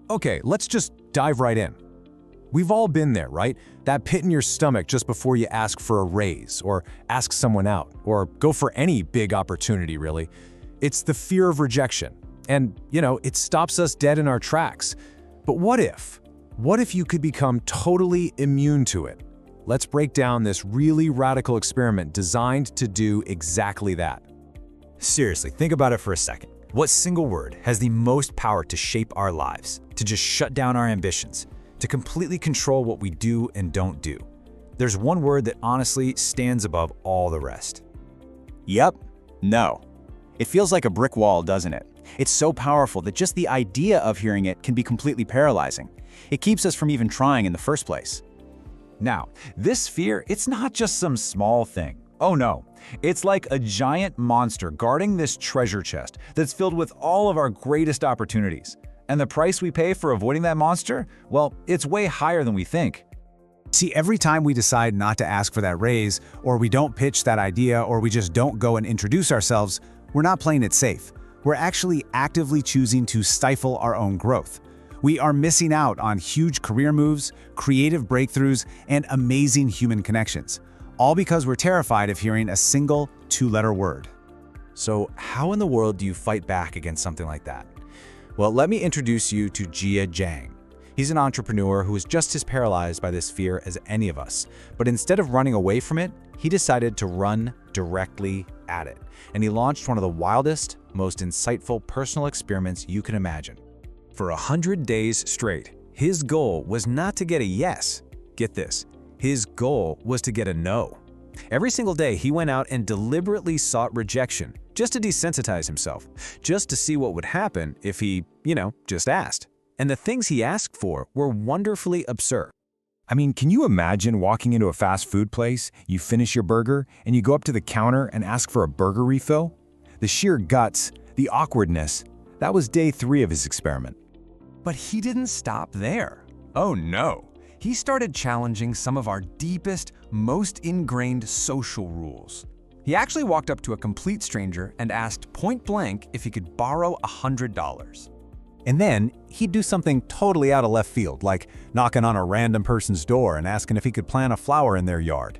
Okay, let's just dive right in. We've all been there, right? That pit in your stomach just before you ask for a raise, or ask someone out, or go for any big opportunity, really. It's the fear of rejection. And, it stops us dead in our tracks. But what if? What if you could become totally immune to it? Let's break down this really radical experiment designed to do exactly that. Seriously, think about it for a second. What single word has the most power to shape our lives, to just shut down our ambitions, to completely control what we do and don't do? There's one word that honestly stands above all the rest. Yep, no. It feels like a brick wall, doesn't it? It's so powerful that just the idea of hearing it can be completely paralyzing. It keeps us from even trying in the first place. Now, this fear, it's not just some small thing. Oh no, it's like a giant monster guarding this treasure chest that's filled with all of our greatest opportunities. And the price we pay for avoiding that monster? Well, it's way higher than we think. See, every time we decide not to ask for that raise, or we don't pitch that idea, or we just don't go and introduce ourselves, we're not playing it safe. We're actually actively choosing to stifle our own growth. We are missing out on huge career moves, creative breakthroughs, and amazing human connections, all because we're terrified of hearing a single two-letter word. So how in the world do you fight back against something like that? Well, let me introduce you to Jia Jiang. He's an entrepreneur who is just as paralyzed by this fear as any of us, but instead of running away from it, he decided to run directly at it. And he launched one of the wildest, most insightful personal experiments you can imagine. For 100 days straight, his goal was not to get a yes. Get this, his goal was to get a no. Every single day, he went out and deliberately sought rejection, just to desensitize himself, just to see what would happen if he, just asked. And the things he asked for were wonderfully absurd. I mean, can you imagine walking into a fast food place, you finish your burger, and you go up to the counter and ask for a burger refill? The sheer guts, the awkwardness, that was day 3 of his experiment. But he didn't stop there. Oh no. He started challenging some of our deepest, most ingrained social rules. He actually walked up to a complete stranger and asked point blank if he could borrow $100. And then he'd do something totally out of left field, like knocking on a random person's door and asking if he could plant a flower in their yard.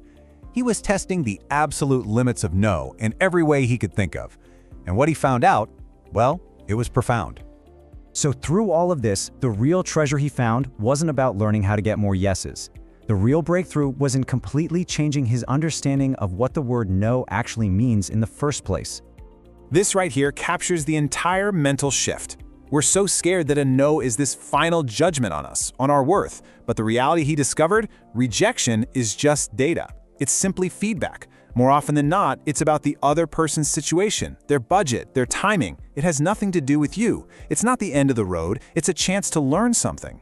He was testing the absolute limits of no in every way he could think of. And what he found out, well, it was profound. So through all of this, the real treasure he found wasn't about learning how to get more yeses. The real breakthrough was in completely changing his understanding of what the word no actually means in the first place. This right here captures the entire mental shift. We're so scared that a no is this final judgment on us, on our worth. But the reality he discovered, rejection is just data. It's simply feedback. More often than not, it's about the other person's situation, their budget, their timing. It has nothing to do with you. It's not the end of the road, it's a chance to learn something.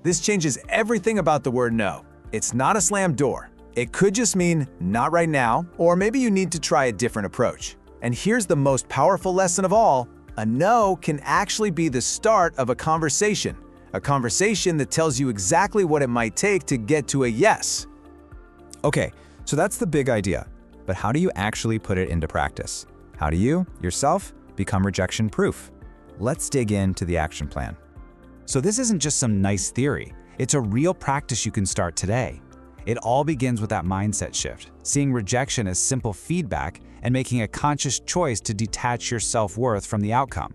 This changes everything about the word no. It's not a slam door. It could just mean not right now, or maybe you need to try a different approach. And here's the most powerful lesson of all. A no can actually be the start of a conversation that tells you exactly what it might take to get to a yes. Okay, so that's the big idea. But how do you actually put it into practice? How do you, yourself, become rejection proof? Let's dig into the action plan. So this isn't just some nice theory. It's a real practice you can start today. It all begins with that mindset shift, seeing rejection as simple feedback and making a conscious choice to detach your self-worth from the outcome.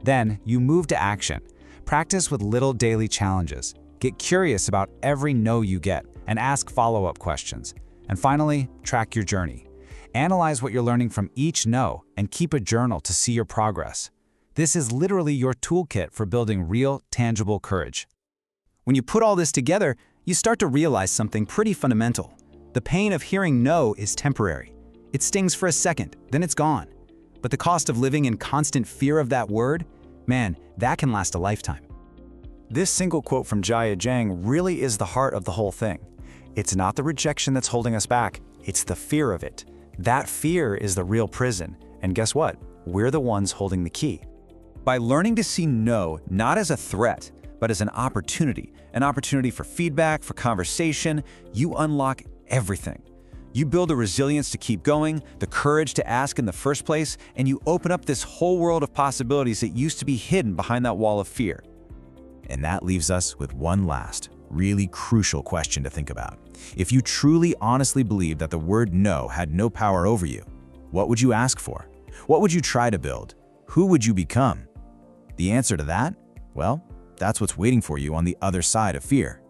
Then you move to action. Practice with little daily challenges. Get curious about every no you get and ask follow-up questions. And finally, track your journey. Analyze what you're learning from each no and keep a journal to see your progress. This is literally your toolkit for building real, tangible courage. When you put all this together, you start to realize something pretty fundamental. The pain of hearing no is temporary. It stings for a second, then it's gone. But the cost of living in constant fear of that word, man, that can last a lifetime. This single quote from Jia Jiang really is the heart of the whole thing. It's not the rejection that's holding us back, it's the fear of it. That fear is the real prison, and guess what? We're the ones holding the key. By learning to see no not as a threat, but as an opportunity for feedback, for conversation, you unlock everything. You build a resilience to keep going, the courage to ask in the first place, and you open up this whole world of possibilities that used to be hidden behind that wall of fear. And that leaves us with one last, really crucial question to think about. If you truly honestly believe that the word no had no power over you, what would you ask for? What would you try to build? Who would you become? The answer to that? Well, that's what's waiting for you on the other side of fear.